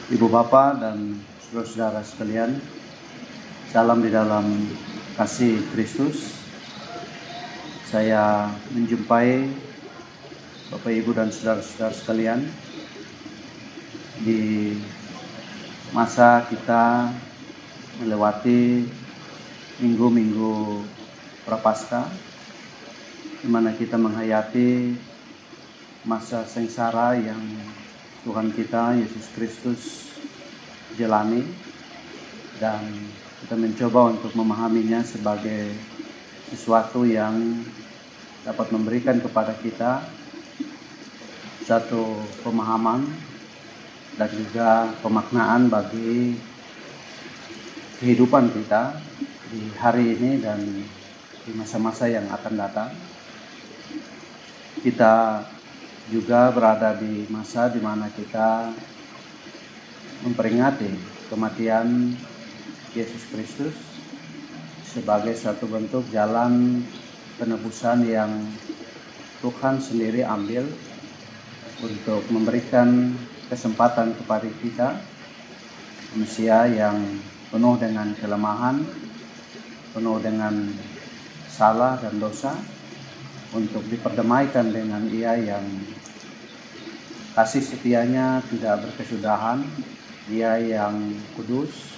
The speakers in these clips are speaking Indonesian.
Ibu Bapak dan saudara-saudara sekalian, salam di dalam kasih Kristus. Saya menjumpai Bapak Ibu dan saudara-saudara sekalian di masa kita melewati minggu-minggu Prapaskah, di mana kita menghayati masa sengsara yang Tuhan kita Yesus Kristus jalani, dan kita mencoba untuk memahaminya sebagai sesuatu yang dapat memberikan kepada kita satu pemahaman dan juga pemaknaan bagi kehidupan kita di hari ini dan di masa-masa yang akan datang. Kita juga berada di masa di mana kita memperingati kematian Yesus Kristus sebagai satu bentuk jalan penebusan yang Tuhan sendiri ambil untuk memberikan kesempatan kepada kita, manusia yang penuh dengan kelemahan, penuh dengan salah dan dosa, untuk diperdamaikan dengan Ia yang kasih setianya tidak berkesudahan, Dia yang kudus,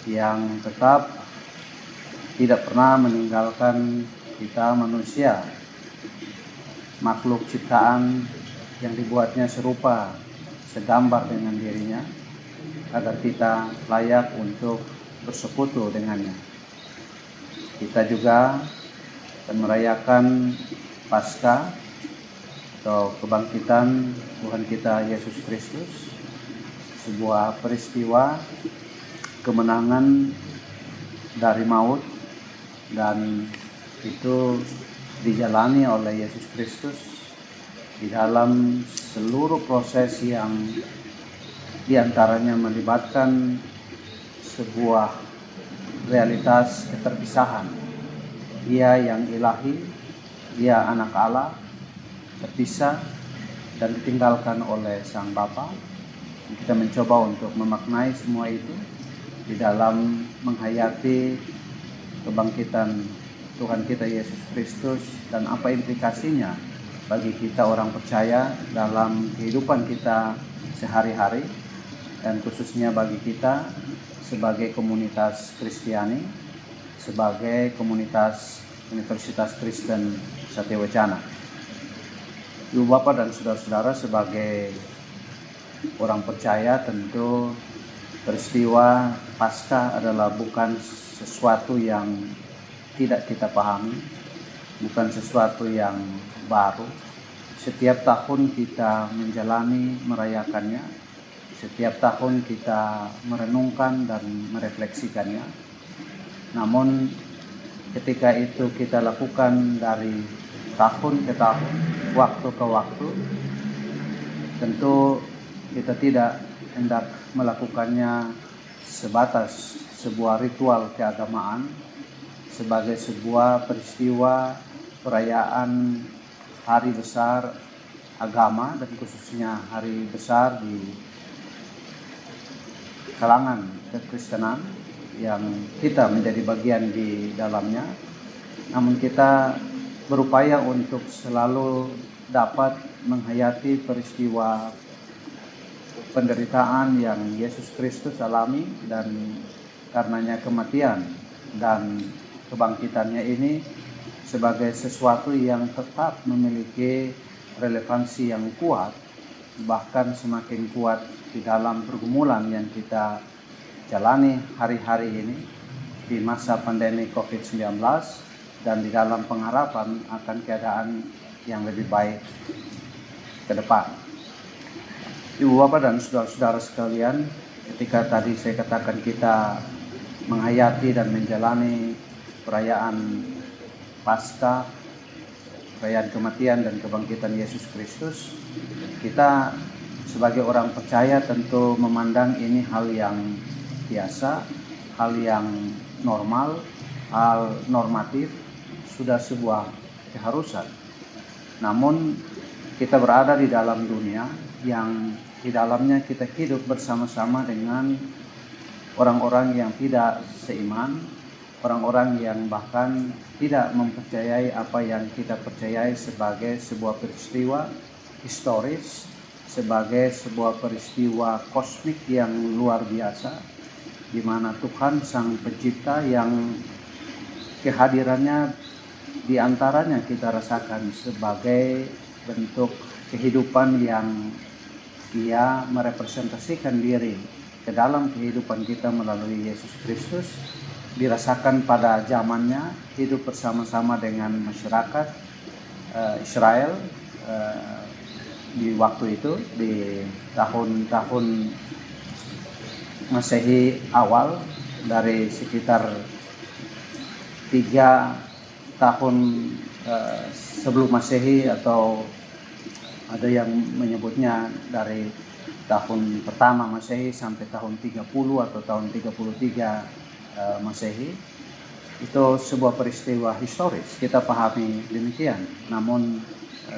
yang tetap tidak pernah meninggalkan kita manusia, makhluk ciptaan yang dibuatnya serupa, segambar dengan dirinya, agar kita layak untuk bersekutu dengannya. Kita juga akan merayakan Paskah atau kebangkitan Tuhan kita Yesus Kristus, sebuah peristiwa kemenangan dari maut, dan itu dijalani oleh Yesus Kristus di dalam seluruh proses yang diantaranya melibatkan sebuah realitas keterpisahan. Dia yang ilahi, Dia anak Allah, terpisah dan ditinggalkan oleh Sang Bapa. Kita mencoba untuk memaknai semua itu di dalam menghayati kebangkitan Tuhan kita Yesus Kristus dan apa implikasinya bagi kita orang percaya dalam kehidupan kita sehari-hari, dan khususnya bagi kita sebagai komunitas Kristiani, sebagai komunitas Universitas Kristen Satyawacana. Ibu Bapak dan saudara-saudara, sebagai orang percaya tentu peristiwa Paskah adalah bukan sesuatu yang tidak kita pahami, bukan sesuatu yang baru. Setiap tahun kita menjalani, merayakannya. Setiap tahun kita merenungkan dan merefleksikannya. Namun ketika itu kita lakukan dari tahun ke tahun, waktu ke waktu, tentu kita tidak hendak melakukannya sebatas sebuah ritual keagamaan, sebagai sebuah peristiwa perayaan hari besar agama, dan khususnya hari besar di kalangan kekristenan yang kita menjadi bagian di dalamnya. Namun kita berupaya untuk selalu dapat menghayati peristiwa penderitaan yang Yesus Kristus alami, dan karenanya kematian dan kebangkitannya ini sebagai sesuatu yang tetap memiliki relevansi yang kuat, bahkan semakin kuat di dalam pergumulan yang kita jalani hari-hari ini di masa pandemi COVID-19 dan di dalam pengharapan akan keadaan yang lebih baik ke depan. Ibu Bapak dan saudara-saudara sekalian, ketika tadi saya katakan kita menghayati dan menjalani perayaan Paskah, perayaan kematian dan kebangkitan Yesus Kristus, kita sebagai orang percaya tentu memandang ini hal yang biasa, hal yang normal, hal normatif, sudah sebuah keharusan. Namun kita berada di dalam dunia yang di dalamnya kita hidup bersama-sama dengan orang-orang yang tidak seiman, orang-orang yang bahkan tidak mempercayai apa yang kita percayai sebagai sebuah peristiwa historis, sebagai sebuah peristiwa kosmik yang luar biasa, di mana Tuhan Sang Pencipta yang kehadirannya di antaranya kita rasakan sebagai bentuk kehidupan yang Ia merepresentasikan diri ke dalam kehidupan kita melalui Yesus Kristus, dirasakan pada zamannya hidup bersama-sama dengan masyarakat Israel di waktu itu, di tahun-tahun Masehi awal, dari sekitar 3 tahun sebelum Masehi, atau ada yang menyebutnya dari tahun pertama Masehi sampai tahun 30 atau tahun 33 Masehi. Itu sebuah peristiwa historis, kita pahami demikian. Namun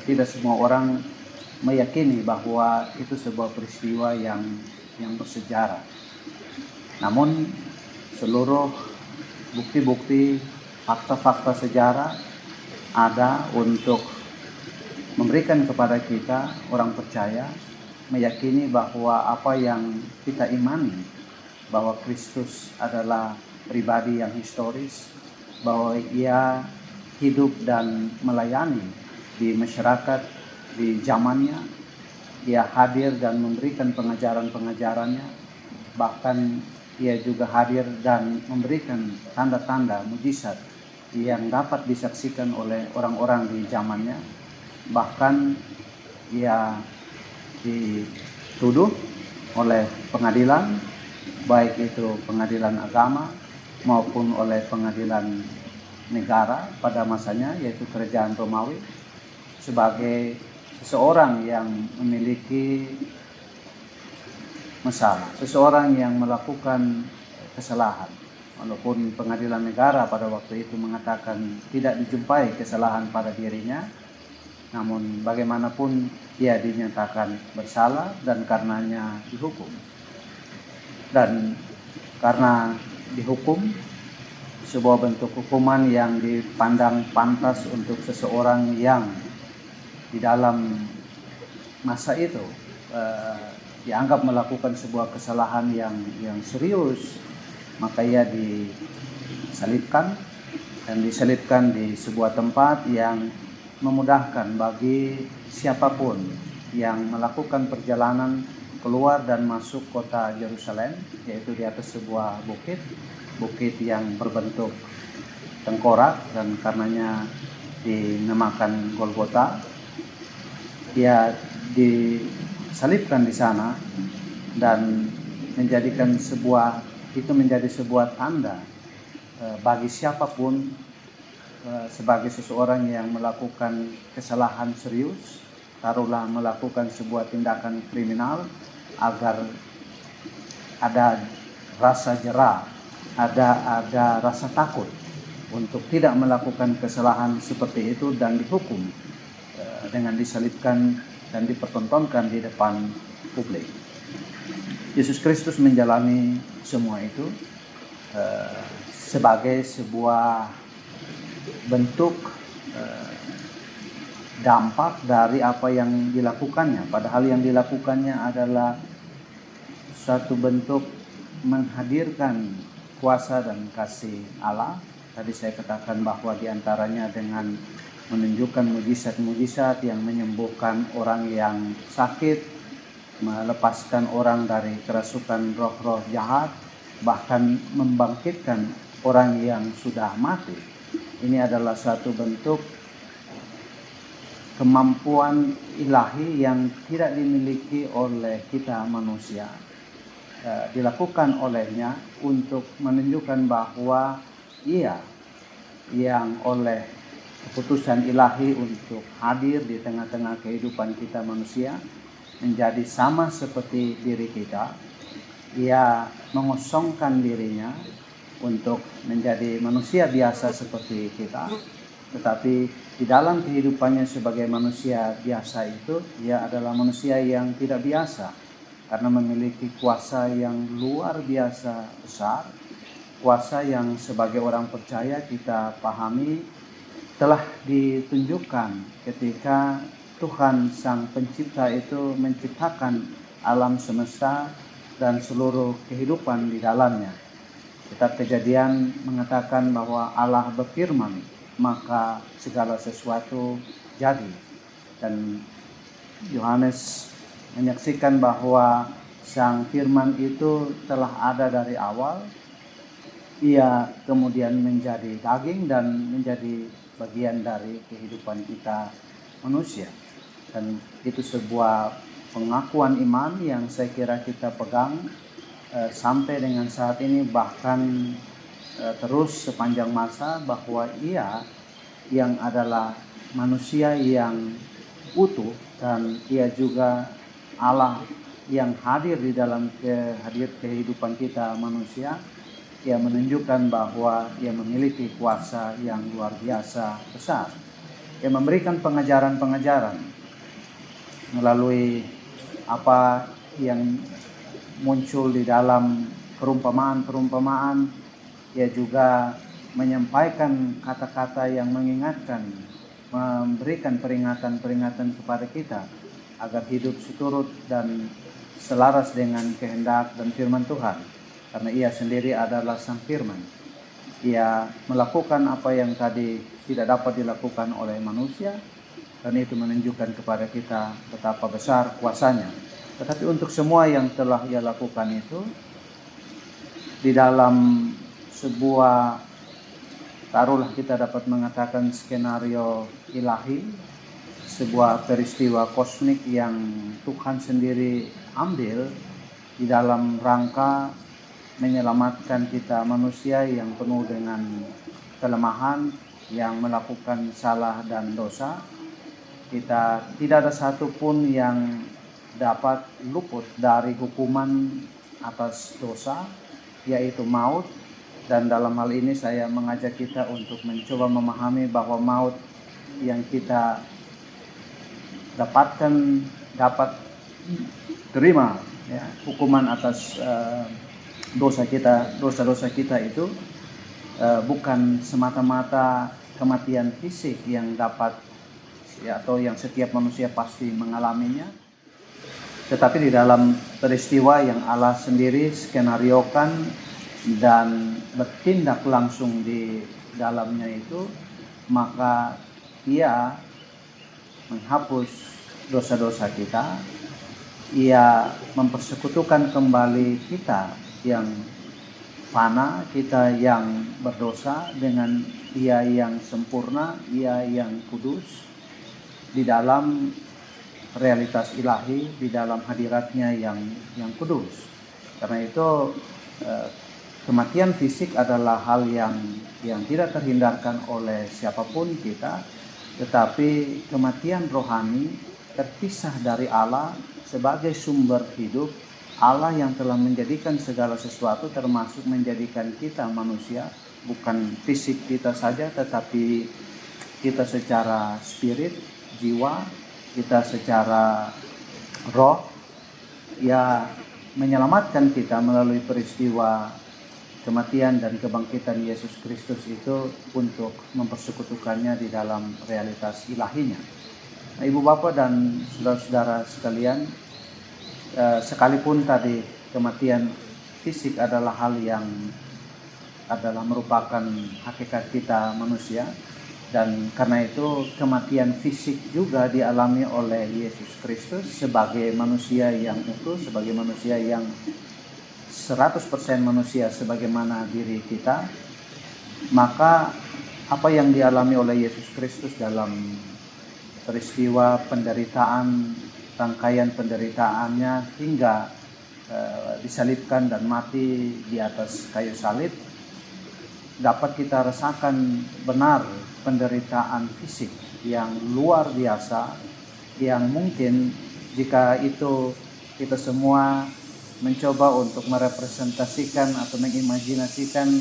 tidak semua orang meyakini bahwa itu sebuah peristiwa yang bersejarah. Namun seluruh bukti-bukti, fakta-fakta sejarah ada untuk memberikan kepada kita orang percaya meyakini bahwa apa yang kita imani, bahwa Kristus adalah pribadi yang historis, bahwa Ia hidup dan melayani di masyarakat di zamannya, Ia hadir dan memberikan pengajaran-pengajarannya, bahkan Ia juga hadir dan memberikan tanda-tanda mujizat yang dapat disaksikan oleh orang-orang di zamannya. Bahkan Ia dituduh oleh pengadilan, baik itu pengadilan agama maupun oleh pengadilan negara pada masanya, yaitu kerajaan Romawi, sebagai seseorang yang memiliki masalah, seseorang yang melakukan kesalahan. Walaupun pengadilan negara pada waktu itu mengatakan tidak dijumpai kesalahan pada dirinya, namun bagaimanapun ia dinyatakan bersalah dan karenanya dihukum. Dan karena dihukum, sebuah bentuk hukuman yang dipandang pantas untuk seseorang yang di dalam masa itu dianggap melakukan sebuah kesalahan yang serius, maka ia disalibkan, dan disalibkan di sebuah tempat yang memudahkan bagi siapapun yang melakukan perjalanan keluar dan masuk kota Yerusalem, yaitu di atas sebuah bukit yang berbentuk tengkorak dan karenanya dinamakan Golgota. Ia disalibkan di sana dan menjadi sebuah tanda bagi siapapun sebagai seseorang yang melakukan kesalahan serius, taruhlah melakukan sebuah tindakan kriminal, agar ada rasa jera, ada rasa takut untuk tidak melakukan kesalahan seperti itu dan dihukum dengan disalibkan dan dipertontonkan di depan publik. Yesus Kristus menjalani semua itu sebagai sebuah bentuk dampak dari apa yang dilakukannya. Padahal yang dilakukannya adalah suatu bentuk menghadirkan kuasa dan kasih Allah. Tadi saya katakan bahwa diantaranya dengan menunjukkan mujizat-mujizat yang menyembuhkan orang yang sakit, melepaskan orang dari kerasukan roh-roh jahat, bahkan membangkitkan orang yang sudah mati. Ini adalah satu bentuk kemampuan ilahi yang tidak dimiliki oleh kita manusia. Dilakukan olehnya untuk menunjukkan bahwa Ia yang oleh keputusan ilahi untuk hadir di tengah-tengah kehidupan kita manusia, menjadi sama seperti diri kita. Ia mengosongkan dirinya untuk menjadi manusia biasa seperti kita, tetapi di dalam kehidupannya sebagai manusia biasa itu, ia adalah manusia yang tidak biasa. karena memiliki kuasa yang luar biasa besar, kuasa yang sebagai orang percaya kita pahami telah ditunjukkan ketika Tuhan Sang Pencipta itu menciptakan alam semesta dan seluruh kehidupan di dalamnya. Kitab Kejadian mengatakan bahwa Allah berfirman, maka segala sesuatu jadi. Dan Yohanes menyaksikan bahwa Sang Firman itu telah ada dari awal. Ia kemudian menjadi daging dan menjadi bagian dari kehidupan kita manusia. Dan itu sebuah pengakuan iman yang saya kira kita pegang sampai dengan saat ini, bahkan terus sepanjang masa, bahwa Ia yang adalah manusia yang utuh dan Ia juga Allah yang hadir di dalam kehidupan kita manusia. Ia menunjukkan bahwa Ia memiliki kuasa yang luar biasa besar. Ia memberikan pengajaran-pengajaran melalui apa yang muncul di dalam perumpamaan-perumpamaan. Ia juga menyampaikan kata-kata yang mengingatkan, memberikan peringatan-peringatan kepada kita agar hidup seturut dan selaras dengan kehendak dan firman Tuhan. Karena Ia sendiri adalah Sang Firman. Ia melakukan apa yang tadi tidak dapat dilakukan oleh manusia, dan itu menunjukkan kepada kita betapa besar kuasanya. Tetapi untuk semua yang telah Ia lakukan itu, di dalam sebuah, taruhlah kita dapat mengatakan skenario ilahi, sebuah peristiwa kosmik yang Tuhan sendiri ambil di dalam rangka menyelamatkan kita manusia yang penuh dengan kelemahan, yang melakukan salah dan dosa. Kita tidak ada satupun yang dapat luput dari hukuman atas dosa, yaitu maut. Dan dalam hal ini saya mengajak kita untuk mencoba memahami bahwa maut yang kita dapat terima, ya, hukuman atas dosa-dosa kita itu bukan semata-mata kematian fisik yang dapat, ya, atau yang setiap manusia pasti mengalaminya, tetapi di dalam peristiwa yang Allah sendiri skenariokan dan bertindak langsung di dalamnya itu, maka Ia menghapus dosa-dosa kita. Ia mempersekutukan kembali kita yang fana, kita yang berdosa, dengan Ia yang sempurna, Ia yang kudus, di dalam realitas ilahi, di dalam hadiratnya yang kudus. Karena itu kematian fisik adalah hal yang tidak terhindarkan oleh siapapun kita, tetapi kematian rohani terpisah dari Allah sebagai sumber hidup, Allah yang telah menjadikan segala sesuatu, termasuk menjadikan kita manusia, bukan fisik kita saja, tetapi kita secara spirit, jiwa, kita secara roh. Ia menyelamatkan kita melalui peristiwa kematian dan kebangkitan Yesus Kristus itu untuk mempersekutukannya di dalam realitas ilahinya. Nah, Ibu Bapak dan saudara-saudara sekalian, sekalipun tadi kematian fisik adalah hal yang merupakan hakikat kita manusia, dan karena itu kematian fisik juga dialami oleh Yesus Kristus sebagai manusia yang utuh, sebagai manusia yang 100% manusia sebagaimana diri kita. Maka apa yang dialami oleh Yesus Kristus dalam peristiwa penderitaan, rangkaian penderitaannya hingga disalibkan dan mati di atas kayu salib, dapat kita rasakan benar penderitaan fisik yang luar biasa, yang mungkin jika itu kita semua mencoba untuk merepresentasikan atau mengimajinasikan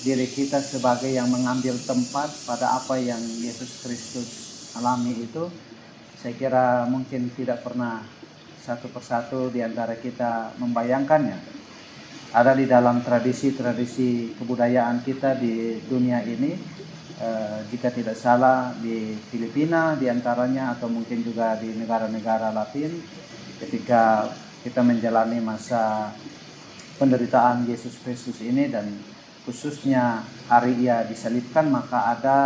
diri kita sebagai yang mengambil tempat pada apa yang Yesus Kristus alami itu, saya kira mungkin tidak pernah satu persatu di antara kita membayangkannya. Ada di dalam tradisi-tradisi kebudayaan kita di dunia ini, jika tidak salah di Filipina di antaranya, atau mungkin juga di negara-negara Latin, ketika kita menjalani masa penderitaan Yesus Kristus ini dan khususnya hari Ia disalibkan, maka ada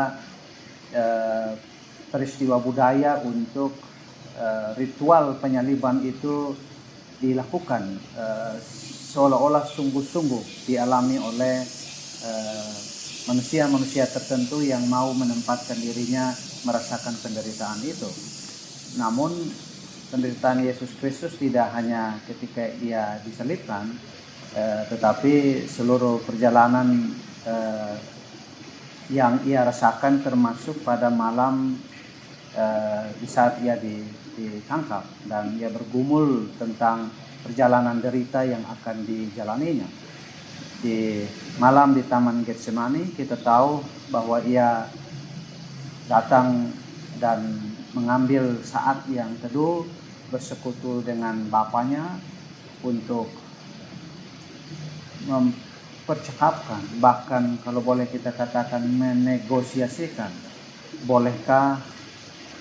peristiwa budaya untuk ritual penyaliban itu dilakukan seolah-olah sungguh-sungguh dialami oleh manusia-manusia tertentu yang mau menempatkan dirinya merasakan penderitaan itu. Namun penderitaan Yesus Kristus tidak hanya ketika Ia disalibkan, tetapi seluruh perjalanan yang Ia rasakan, termasuk pada malam di saat Ia ditangkap dan Ia bergumul tentang perjalanan derita yang akan dijalaninya. Di malam di Taman Getsemani kita tahu bahwa Ia datang dan mengambil saat yang teduh bersekutu dengan Bapanya untuk mempercakapkan, bahkan kalau boleh kita katakan menegosiasikan, bolehkah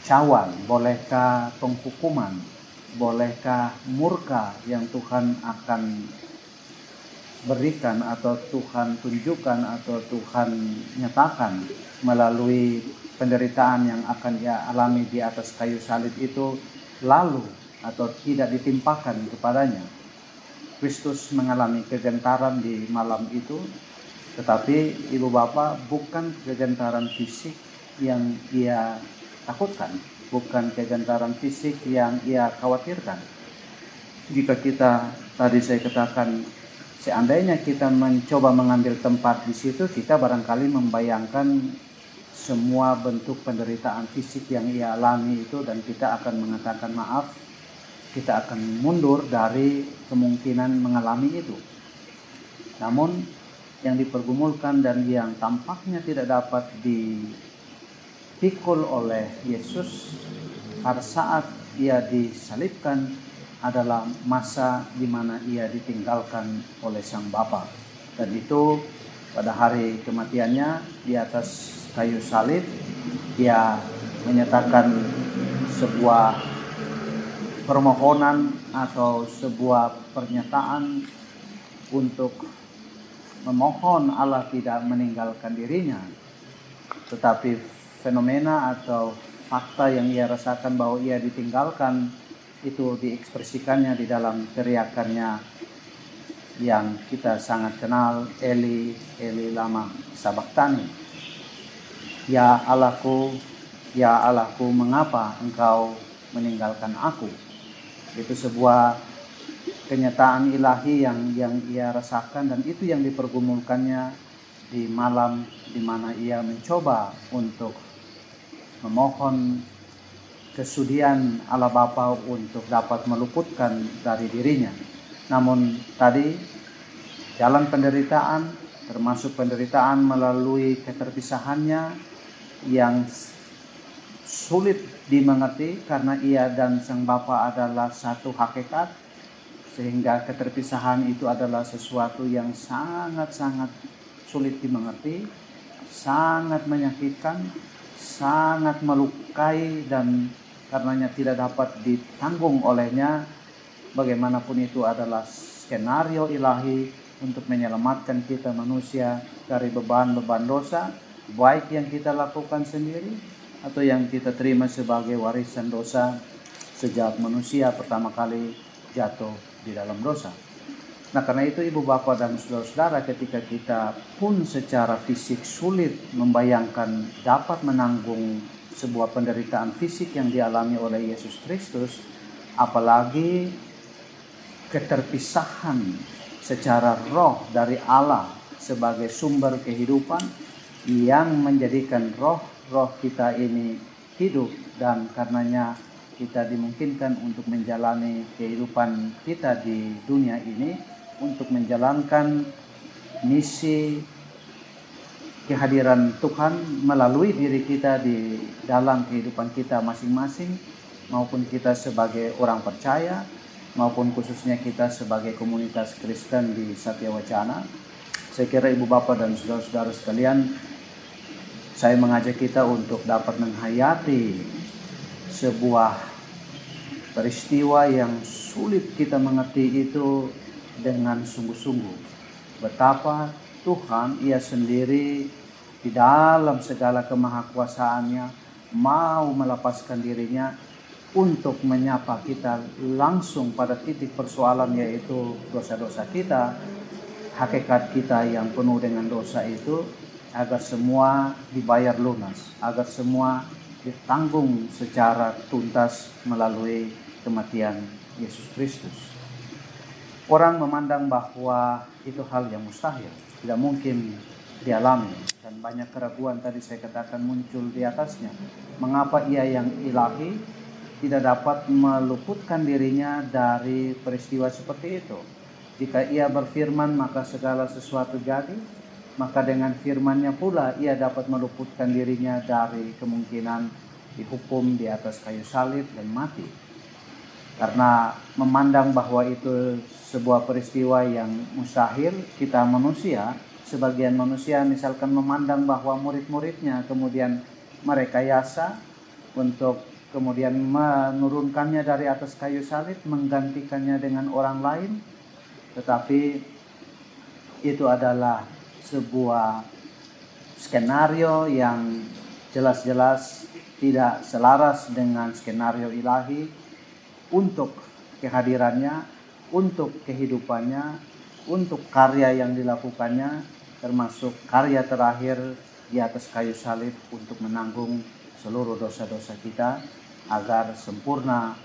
cawan, bolehkah penghukuman, bolehkah murka yang Tuhan akan berikan atau Tuhan tunjukkan atau Tuhan nyatakan melalui penderitaan yang akan Ia alami di atas kayu salib itu lalu atau tidak ditimpakan kepadanya. Kristus mengalami kegentaran di malam itu, tetapi Ibu Bapak, bukan kegentaran fisik yang Ia takutkan, bukan kegentaran fisik yang Ia khawatirkan. Jika kita, tadi saya katakan, seandainya kita mencoba mengambil tempat di situ, kita barangkali membayangkan semua bentuk penderitaan fisik yang Ia alami itu, dan kita akan mengatakan maaf, kita akan mundur dari kemungkinan mengalami itu. Namun yang dipergumulkan dan yang tampaknya tidak dapat dipikul oleh Yesus pada saat Ia disalibkan adalah masa di mana Ia ditinggalkan oleh Sang Bapa. Dan itu pada hari kematiannya di atas kayu salib, Ia menyatakan sebuah permohonan atau sebuah pernyataan untuk memohon Allah tidak meninggalkan dirinya. Tetapi fenomena atau fakta yang Ia rasakan bahwa Ia ditinggalkan itu diekspresikannya di dalam teriakannya yang kita sangat kenal, Eli, Eli lama sabachthani. Ya Allahku, mengapa Engkau meninggalkan aku? Itu sebuah kenyataan ilahi yang Ia rasakan, dan itu yang dipergumulkannya di malam di mana Ia mencoba untuk memohon kesudian Allah Bapa untuk dapat meluputkan dari dirinya. Namun tadi jalan penderitaan, termasuk penderitaan melalui keterpisahannya yang sulit dimengerti karena Ia dan Sang Bapa adalah satu hakikat, sehingga keterpisahan itu adalah sesuatu yang sangat-sangat sulit dimengerti, sangat menyakitkan, sangat melukai, dan karenanya tidak dapat ditanggung olehnya. Bagaimanapun itu adalah skenario ilahi untuk menyelamatkan kita manusia dari beban-beban dosa, baik yang kita lakukan sendiri atau yang kita terima sebagai warisan dosa sejak manusia pertama kali jatuh di dalam dosa. Nah, karena itu Ibu Bapak dan Saudara-saudara, ketika kita pun secara fisik sulit membayangkan dapat menanggung sebuah penderitaan fisik yang dialami oleh Yesus Kristus, apalagi keterpisahan secara roh dari Allah sebagai sumber kehidupan yang menjadikan roh kita ini hidup, dan karenanya kita dimungkinkan untuk menjalani kehidupan kita di dunia ini untuk menjalankan misi kehadiran Tuhan melalui diri kita di dalam kehidupan kita masing-masing, maupun kita sebagai orang percaya, maupun khususnya kita sebagai komunitas Kristen di Satya Wacana. Saya kira Ibu Bapak dan saudara-saudara sekalian, saya mengajak kita untuk dapat menghayati sebuah peristiwa yang sulit kita mengerti itu dengan sungguh-sungguh. Betapa Tuhan Ia sendiri di dalam segala kemahakuasaannya mau melepaskan dirinya untuk menyapa kita langsung pada titik persoalan, yaitu dosa-dosa kita, hakikat kita yang penuh dengan dosa itu, agar semua dibayar lunas, agar semua ditanggung secara tuntas melalui kematian Yesus Kristus. Orang memandang bahwa itu hal yang mustahil, tidak mungkin dialami, dan banyak keraguan tadi saya katakan muncul di atasnya. Mengapa Ia yang ilahi tidak dapat meluputkan dirinya dari peristiwa seperti itu? Jika Ia berfirman maka segala sesuatu jadi, maka dengan firman-Nya pula Ia dapat meluputkan dirinya dari kemungkinan dihukum di atas kayu salib dan mati. Karena memandang bahwa itu sebuah peristiwa yang mustahil, kita manusia, sebagian manusia misalkan memandang bahwa murid-muridnya kemudian merekayasa untuk kemudian menurunkannya dari atas kayu salib, menggantikannya dengan orang lain. Tetapi itu adalah sebuah skenario yang jelas-jelas tidak selaras dengan skenario ilahi untuk kehadirannya, untuk kehidupannya, untuk karya yang dilakukannya, termasuk karya terakhir di atas kayu salib untuk menanggung seluruh dosa-dosa kita agar sempurna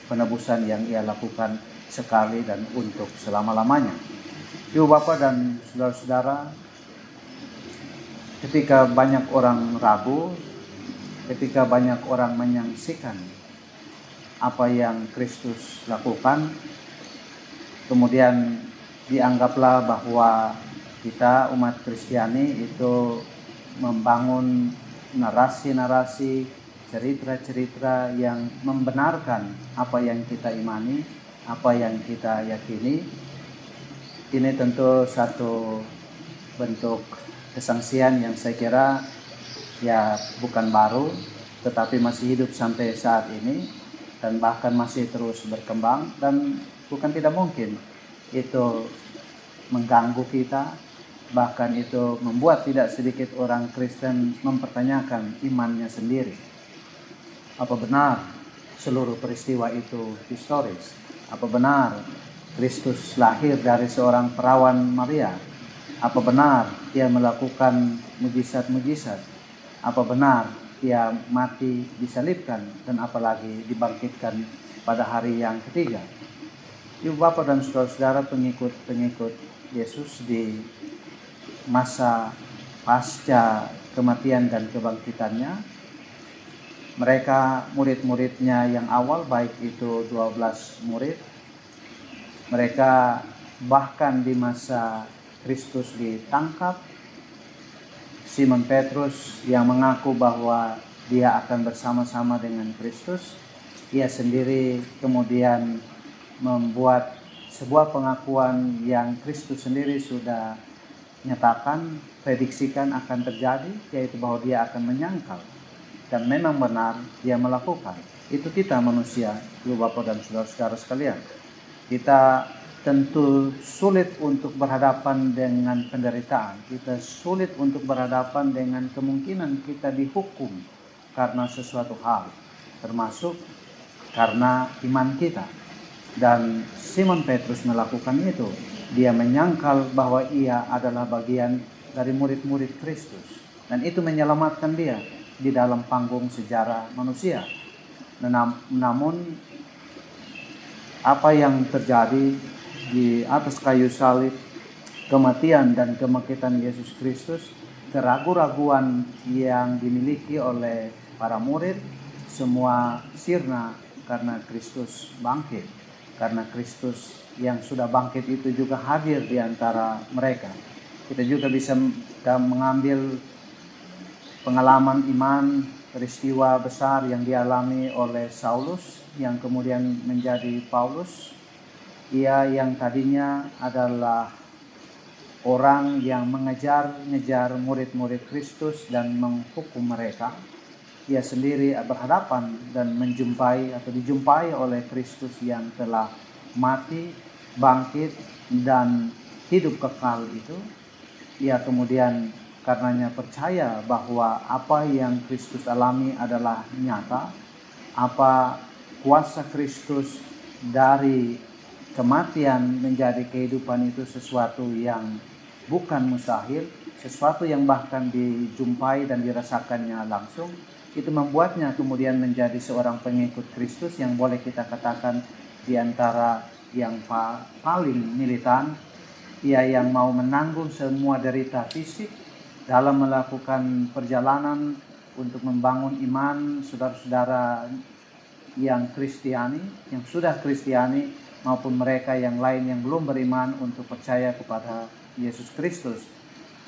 penebusan yang Ia lakukan sekali dan untuk selama-lamanya. Ibu Bapak dan saudara-saudara, ketika banyak orang ragu, ketika banyak orang menyaksikan apa yang Kristus lakukan, kemudian dianggaplah bahwa kita umat Kristiani itu membangun narasi-narasi, cerita-cerita yang membenarkan apa yang kita imani, apa yang kita yakini. Ini tentu satu bentuk kesangsian yang saya kira ya bukan baru, tetapi masih hidup sampai saat ini dan bahkan masih terus berkembang, dan bukan tidak mungkin itu mengganggu kita, bahkan itu membuat tidak sedikit orang Kristen mempertanyakan imannya sendiri. Apa benar seluruh peristiwa itu historis? Apa benar Kristus lahir dari seorang perawan Maria? Apa benar Ia melakukan mujizat-mujizat? Apa benar Ia mati disalibkan dan apalagi dibangkitkan pada hari yang ketiga? Ibu Bapak dan saudara-saudara, pengikut-pengikut Yesus di masa pasca kematian dan kebangkitannya, mereka murid-muridnya yang awal, baik itu 12 murid, mereka bahkan di masa Kristus ditangkap, Simon Petrus yang mengaku bahwa dia akan bersama-sama dengan Kristus, ia sendiri kemudian membuat sebuah pengakuan yang Kristus sendiri sudah nyatakan, prediksikan akan terjadi, yaitu bahwa dia akan menyangkal. Dan memang benar dia melakukan. Itu kita manusia, Ibu Bapak dan saudara-saudara sekalian. Kita tentu sulit untuk berhadapan dengan penderitaan. Kita sulit untuk berhadapan dengan kemungkinan kita dihukum karena sesuatu hal, termasuk karena iman kita. Dan Simon Petrus melakukan itu. Dia menyangkal bahwa ia adalah bagian dari murid-murid Kristus. Dan itu menyelamatkan dia di dalam panggung sejarah manusia. Namun apa yang terjadi di atas kayu salib, kematian dan kebangkitan Yesus Kristus, keraguan-raguan yang dimiliki oleh para murid semua sirna karena Kristus bangkit. Karena Kristus yang sudah bangkit itu juga hadir di antara mereka. Kita juga bisa mengambil pengalaman iman, peristiwa besar yang dialami oleh Saulus yang kemudian menjadi Paulus. Ia yang tadinya adalah orang yang mengejar murid-murid Kristus dan menghukum mereka. Ia sendiri berhadapan dan dijumpai oleh Kristus yang telah mati, bangkit, dan hidup kekal itu. Ia kemudian karenanya percaya bahwa apa yang Kristus alami adalah nyata, apa kuasa Kristus dari kematian menjadi kehidupan itu sesuatu yang bukan mustahil, sesuatu yang bahkan dijumpai dan dirasakannya langsung. Itu membuatnya kemudian menjadi seorang pengikut Kristus yang boleh kita katakan di antara yang paling militan. Ia yang mau menanggung semua derita fisik dalam melakukan perjalanan untuk membangun iman saudara-saudara yang Kristiani, yang sudah Kristiani, maupun mereka yang lain yang belum beriman untuk percaya kepada Yesus Kristus.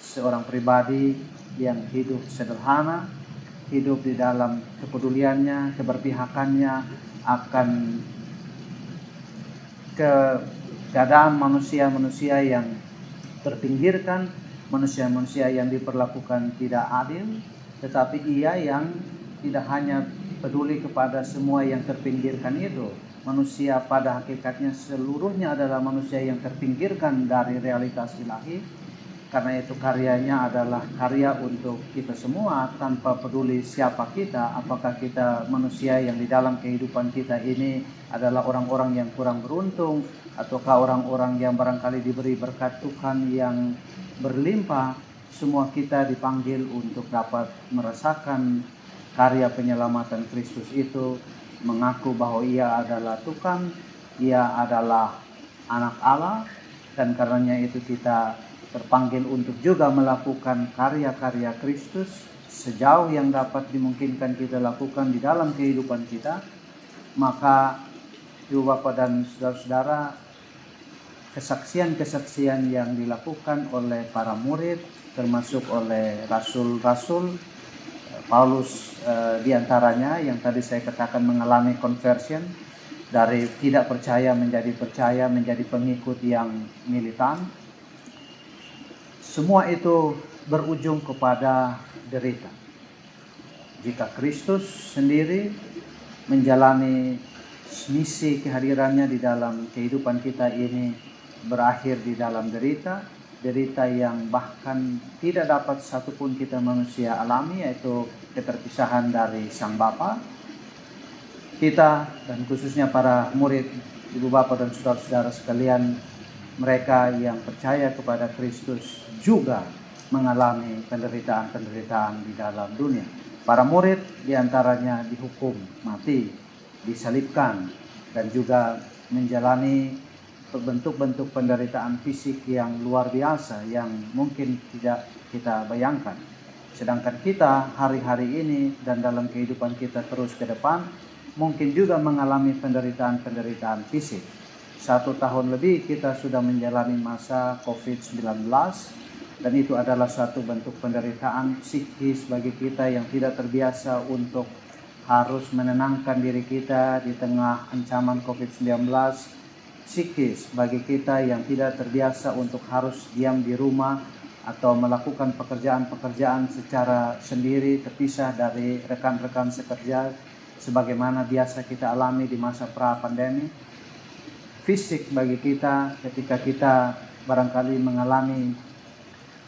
Seorang pribadi yang hidup sederhana, hidup di dalam kepeduliannya, keberpihakannya akan keadaan manusia-manusia yang terpinggirkan, manusia-manusia yang diperlakukan tidak adil, tetapi ia yang tidak hanya peduli kepada semua yang terpinggirkan itu. Manusia pada hakikatnya seluruhnya adalah manusia yang terpinggirkan dari realitas ilahi. Karena itu karyanya adalah karya untuk kita semua tanpa peduli siapa kita, apakah kita manusia yang di dalam kehidupan kita ini adalah orang-orang yang kurang beruntung, ataukah orang-orang yang barangkali diberi berkat Tuhan yang berlimpah. Semua kita dipanggil untuk dapat merasakan karya penyelamatan Kristus itu, mengaku bahwa ia adalah Tuhan, ia adalah anak Allah, dan karenanya itu kita terpanggil untuk juga melakukan karya-karya Kristus sejauh yang dapat dimungkinkan kita lakukan di dalam kehidupan kita. Maka Ibu Bapak dan saudara-saudara, kesaksian-kesaksian yang dilakukan oleh para murid, termasuk oleh rasul-rasul, Paulus diantaranya yang tadi saya katakan mengalami conversion dari tidak percaya, menjadi pengikut yang militan. Semua itu berujung kepada derita. Jika Kristus sendiri menjalani misi kehadirannya di dalam kehidupan kita ini berakhir di dalam derita yang bahkan tidak dapat satupun kita manusia alami, yaitu keterpisahan dari Sang Bapa. Kita dan khususnya para murid, Ibu Bapak dan saudara-saudara sekalian, mereka yang percaya kepada Kristus juga mengalami penderitaan-penderitaan di dalam dunia. Para murid diantaranya dihukum mati, disalibkan, dan juga menjalani bentuk-bentuk penderitaan fisik yang luar biasa yang mungkin tidak kita bayangkan. Sedangkan kita hari-hari ini dan dalam kehidupan kita terus ke depan mungkin juga mengalami penderitaan-penderitaan fisik. 1 tahun lebih kita sudah menjalani masa COVID-19, dan itu adalah satu bentuk penderitaan psikis bagi kita yang tidak terbiasa untuk harus menenangkan diri kita di tengah ancaman COVID-19. Psikis bagi kita yang tidak terbiasa untuk harus diam di rumah atau melakukan pekerjaan-pekerjaan secara sendiri, terpisah dari rekan-rekan sekerja sebagaimana biasa kita alami di masa pra-pandemi. Fisik bagi kita ketika kita barangkali mengalami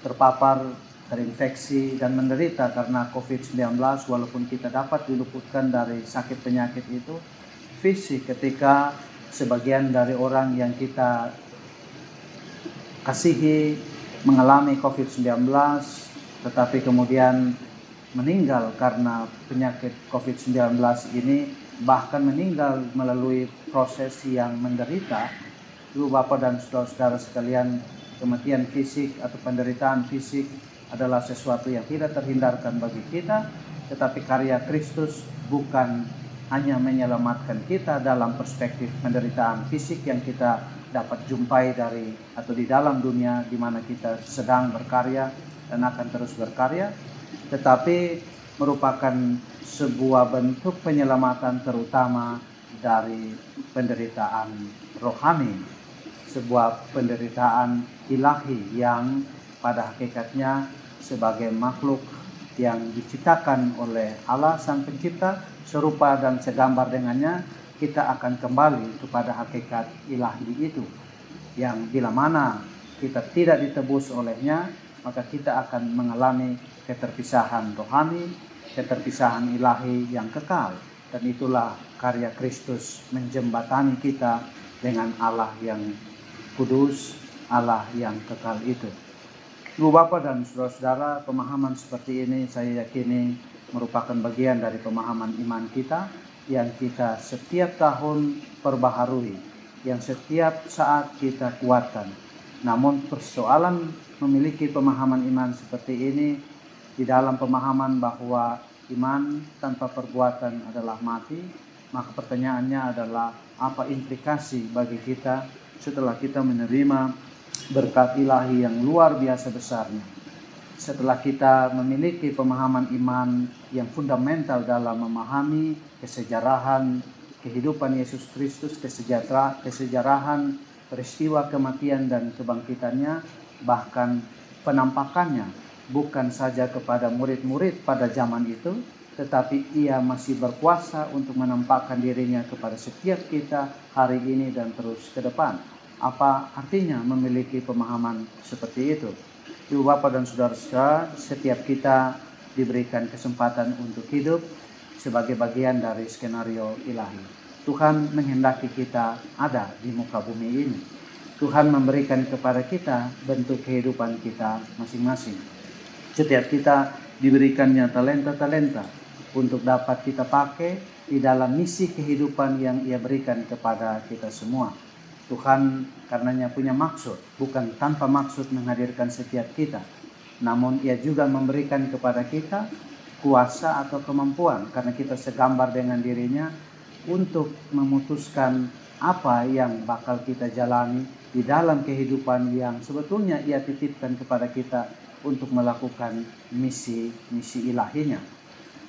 terpapar, terinfeksi, dan menderita karena COVID-19, walaupun kita dapat diluputkan dari sakit penyakit itu. Fisik ketika sebagian dari orang yang kita kasihi mengalami COVID-19, tetapi kemudian meninggal karena penyakit COVID-19 ini, bahkan meninggal melalui proses yang menderita. Ibu Bapak dan saudara-saudara sekalian, kematian fisik atau penderitaan fisik adalah sesuatu yang tidak terhindarkan bagi kita, tetapi karya Kristus bukan hanya menyelamatkan kita dalam perspektif penderitaan fisik yang kita dapat jumpai di dalam dunia di mana kita sedang berkarya dan akan terus berkarya, tetapi merupakan sebuah bentuk penyelamatan terutama dari penderitaan rohani, sebuah penderitaan ilahi yang pada hakikatnya sebagai makhluk yang diciptakan oleh Allah Sang Pencipta, serupa dan segambar dengannya, kita akan kembali kepada hakikat ilahi itu, yang bila mana kita tidak ditebus olehnya, maka kita akan mengalami keterpisahan rohani, keterpisahan ilahi yang kekal. Dan itulah karya Kristus menjembatani kita dengan Allah yang kudus, Allah yang kekal itu. Ibu Bapak dan saudara-saudara, pemahaman seperti ini saya yakini merupakan bagian dari pemahaman iman kita yang kita setiap tahun perbaharui, yang setiap saat kita kuatkan. Namun persoalan memiliki pemahaman iman seperti ini di dalam pemahaman bahwa iman tanpa perbuatan adalah mati, maka pertanyaannya adalah apa implikasi bagi kita setelah kita menerima berkat ilahi yang luar biasa besarnya. Setelah kita memiliki pemahaman iman yang fundamental dalam memahami kesejarahan kehidupan Yesus Kristus, kesejarahan peristiwa kematian dan kebangkitannya, bahkan penampakannya bukan saja kepada murid-murid pada zaman itu, tetapi ia masih berkuasa untuk menampakkan dirinya kepada setiap kita hari ini dan terus ke depan. Apa artinya memiliki pemahaman seperti itu? Ibu Bapak dan saudara-saudara, setiap kita diberikan kesempatan untuk hidup sebagai bagian dari skenario ilahi. Tuhan menghendaki kita ada di muka bumi ini. Tuhan memberikan kepada kita bentuk kehidupan kita masing-masing. Setiap kita diberikannya talenta-talenta untuk dapat kita pakai di dalam misi kehidupan yang Ia berikan kepada kita semua. Tuhan karenanya punya maksud, bukan tanpa maksud menghadirkan setiap kita, namun Ia juga memberikan kepada kita kuasa atau kemampuan, karena kita segambar dengan dirinya, untuk memutuskan apa yang bakal kita jalani di dalam kehidupan yang sebetulnya Ia titipkan kepada kita untuk melakukan misi ilahinya.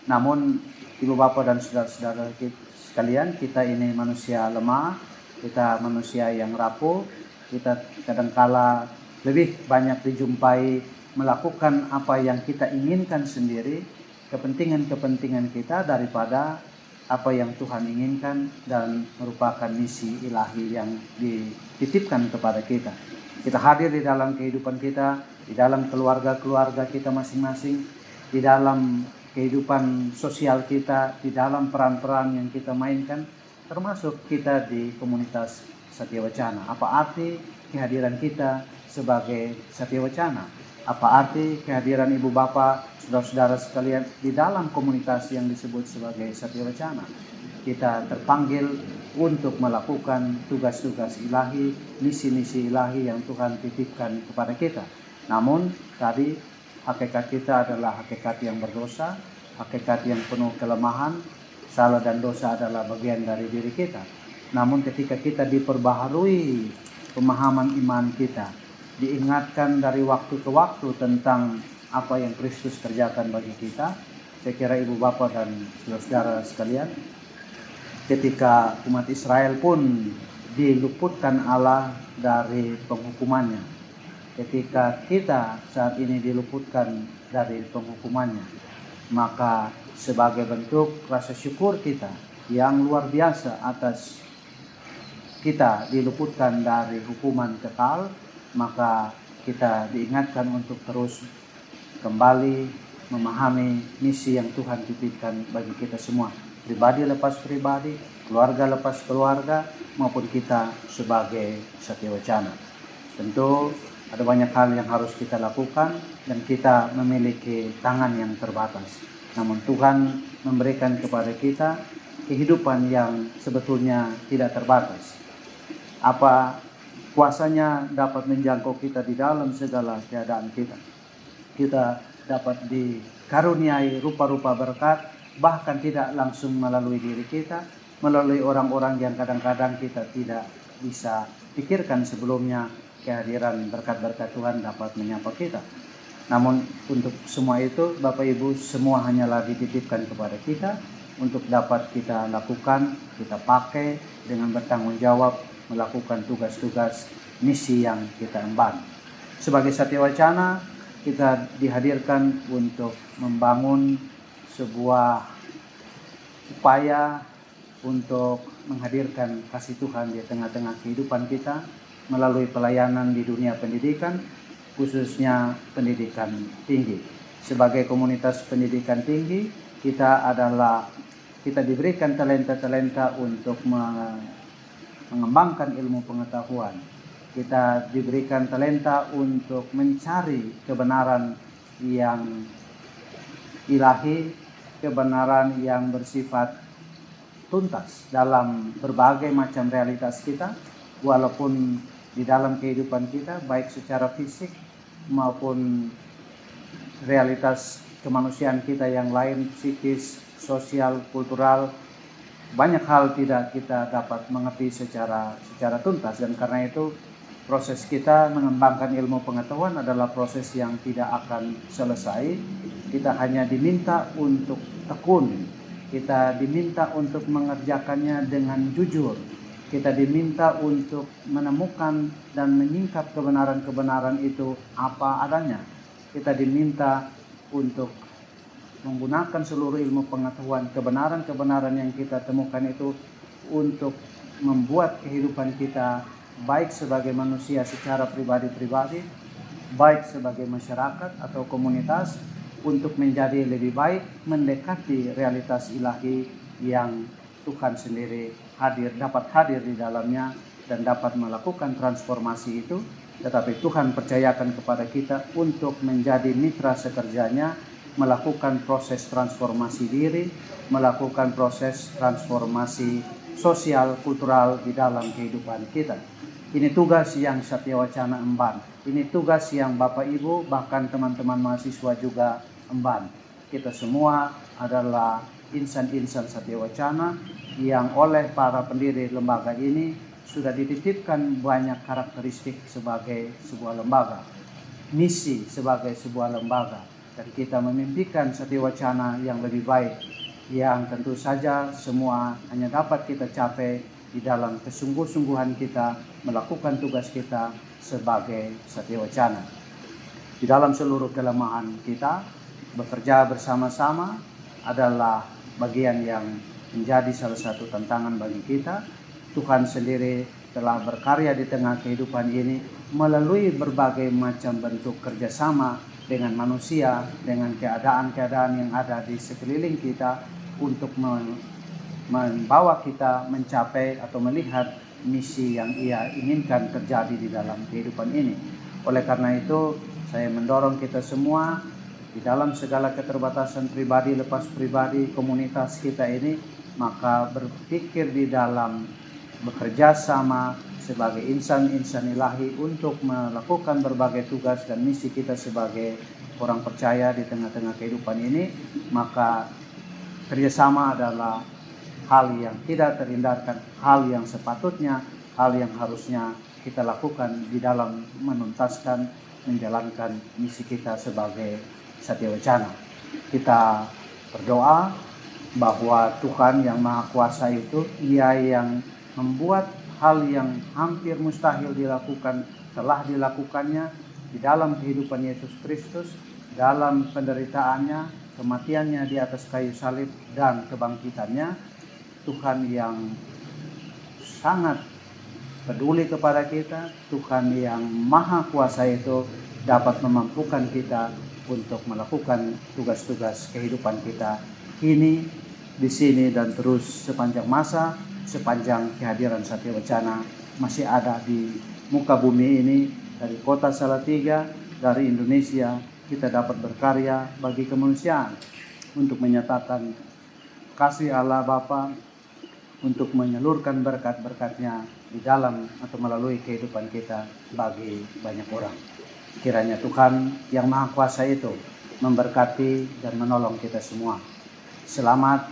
Namun Ibu Bapak dan saudara-saudara sekalian, kita ini manusia lemah, kita manusia yang rapuh, kita kadangkala lebih banyak dijumpai melakukan apa yang kita inginkan sendiri, kepentingan-kepentingan kita, daripada apa yang Tuhan inginkan dan merupakan misi ilahi yang dititipkan kepada kita. Kita hadir di dalam kehidupan kita, di dalam keluarga-keluarga kita masing-masing, di dalam kehidupan sosial kita, di dalam peran-peran yang kita mainkan, termasuk kita di komunitas Satya Wacana. Apa arti kehadiran kita sebagai Satya Wacana? Apa arti kehadiran Ibu Bapak, saudara-saudara sekalian di dalam komunitas yang disebut sebagai Satya Wacana? Kita terpanggil untuk melakukan tugas-tugas ilahi, misi-misi ilahi yang Tuhan titipkan kepada kita. Namun tadi hakikat kita adalah hakikat yang berdosa, hakikat yang penuh kelemahan. Salah dan dosa adalah bagian dari diri kita. Namun ketika kita diperbaharui pemahaman iman kita, diingatkan dari waktu ke waktu tentang apa yang Kristus kerjakan bagi kita, saya kira Ibu Bapak dan saudara-saudara sekalian, ketika umat Israel pun diluputkan Allah dari penghukumannya, ketika kita saat ini diluputkan dari penghukumannya, maka sebagai bentuk rasa syukur kita yang luar biasa atas kita diluputkan dari hukuman kekal, maka kita diingatkan untuk terus kembali memahami misi yang Tuhan titipkan bagi kita semua, pribadi lepas pribadi, keluarga lepas keluarga, maupun kita sebagai Satya Wacana. Tentu ada banyak hal yang harus kita lakukan dan kita memiliki tangan yang terbatas. Namun Tuhan memberikan kepada kita kehidupan yang sebetulnya tidak terbatas. Apa kuasanya dapat menjangkau kita di dalam segala keadaan kita. Kita dapat dikaruniai rupa-rupa berkat, bahkan tidak langsung melalui diri kita, melalui orang-orang yang kadang-kadang kita tidak bisa pikirkan sebelumnya kehadiran berkat-berkat Tuhan dapat menyapa kita. Namun untuk semua itu Bapak Ibu semua hanyalah dititipkan kepada kita untuk dapat kita lakukan, kita pakai dengan bertanggung jawab melakukan tugas-tugas misi yang kita emban. Sebagai Satya Wacana, kita dihadirkan untuk membangun sebuah upaya untuk menghadirkan kasih Tuhan di tengah-tengah kehidupan kita melalui pelayanan di dunia pendidikan, khususnya pendidikan tinggi. Sebagai komunitas pendidikan tinggi, kita diberikan talenta-talenta untuk mengembangkan ilmu pengetahuan. Kita diberikan talenta untuk mencari kebenaran yang ilahi, kebenaran yang bersifat tuntas dalam berbagai macam realitas kita, walaupun di dalam kehidupan kita, baik secara fisik maupun realitas kemanusiaan kita yang lain, psikis, sosial, kultural, banyak hal tidak kita dapat mengerti secara tuntas. Dan karena itu proses kita mengembangkan ilmu pengetahuan adalah proses yang tidak akan selesai. Kita hanya diminta untuk tekun, kita diminta untuk mengerjakannya dengan jujur, kita diminta untuk menemukan dan menyingkap kebenaran-kebenaran itu apa adanya. Kita diminta untuk menggunakan seluruh ilmu pengetahuan, kebenaran-kebenaran yang kita temukan itu untuk membuat kehidupan kita baik sebagai manusia secara pribadi-pribadi, baik sebagai masyarakat atau komunitas, untuk menjadi lebih baik, mendekati realitas ilahi yang Tuhan sendiri dapat hadir di dalamnya dan dapat melakukan transformasi itu. Tetapi Tuhan percayakan kepada kita untuk menjadi mitra sekerjanya, melakukan proses transformasi diri, melakukan proses transformasi sosial, kultural di dalam kehidupan kita. Ini tugas yang Satya Wacana emban. Ini tugas yang Bapak Ibu, bahkan teman-teman mahasiswa juga emban. Kita semua adalah insan-insan Satya Wacana yang oleh para pendiri lembaga ini sudah dititipkan banyak karakteristik sebagai sebuah lembaga, misi sebagai sebuah lembaga, dan kita memimpikan Satya Wacana yang lebih baik, yang tentu saja semua hanya dapat kita capai di dalam kesungguh-sungguhan kita melakukan tugas kita sebagai Satya Wacana. Di dalam seluruh kelemahan kita, bekerja bersama-sama adalah bagian yang menjadi salah satu tantangan bagi kita. Tuhan sendiri telah berkarya di tengah kehidupan ini melalui berbagai macam bentuk kerjasama dengan manusia, dengan keadaan-keadaan yang ada di sekeliling kita untuk membawa kita mencapai atau melihat misi yang Ia inginkan terjadi di dalam kehidupan ini. Oleh karena itu, saya mendorong kita semua di dalam segala keterbatasan pribadi lepas pribadi komunitas kita ini, maka berpikir di dalam bekerja sama sebagai insan-insan ilahi untuk melakukan berbagai tugas dan misi kita sebagai orang percaya di tengah-tengah kehidupan ini. Maka kerjasama adalah hal yang tidak terhindarkan, hal yang sepatutnya, hal yang harusnya kita lakukan di dalam menuntaskan, menjalankan misi kita sebagai Satya Wacana. Kita berdoa bahwa Tuhan yang Maha Kuasa itu, Ia yang membuat hal yang hampir mustahil dilakukan, telah dilakukannya di dalam kehidupan Yesus Kristus, dalam penderitaannya, kematiannya di atas kayu salib, dan kebangkitannya. Tuhan yang sangat peduli kepada kita, Tuhan yang Maha Kuasa itu dapat memampukan kita untuk melakukan tugas-tugas kehidupan kita ini, di sini, dan terus sepanjang masa, sepanjang kehadiran Satya Wacana masih ada di muka bumi ini. Dari kota Salatiga, dari Indonesia, kita dapat berkarya bagi kemanusiaan untuk menyatakan kasih Allah Bapa, untuk menyalurkan berkat-berkat-Nya di dalam atau melalui kehidupan kita bagi banyak orang. Kiranya Tuhan yang Maha Kuasa itu memberkati dan menolong kita semua. Selamat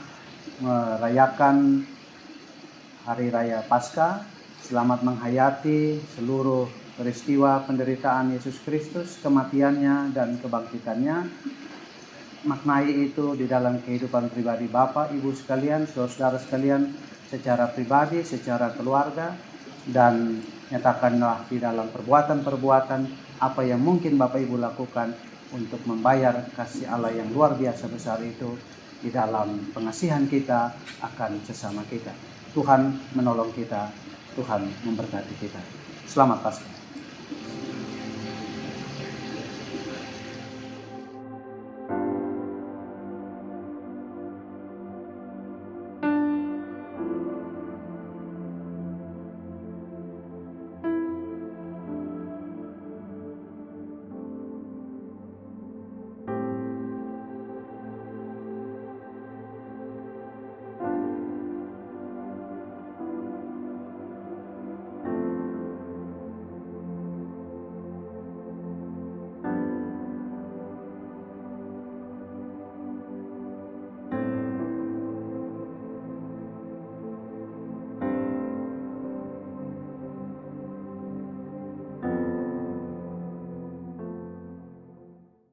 merayakan Hari Raya Paskah, selamat menghayati seluruh peristiwa penderitaan Yesus Kristus, kematiannya dan kebangkitannya. maknai itu di dalam kehidupan pribadi Bapak, Ibu sekalian, saudara sekalian, secara pribadi, secara keluarga, dan nyatakanlah di dalam perbuatan-perbuatan apa yang mungkin Bapak Ibu lakukan untuk membayar kasih Allah yang luar biasa besar itu di dalam pengasihan kita akan sesama kita. Tuhan menolong kita, Tuhan memberkati kita. Selamat Paskah.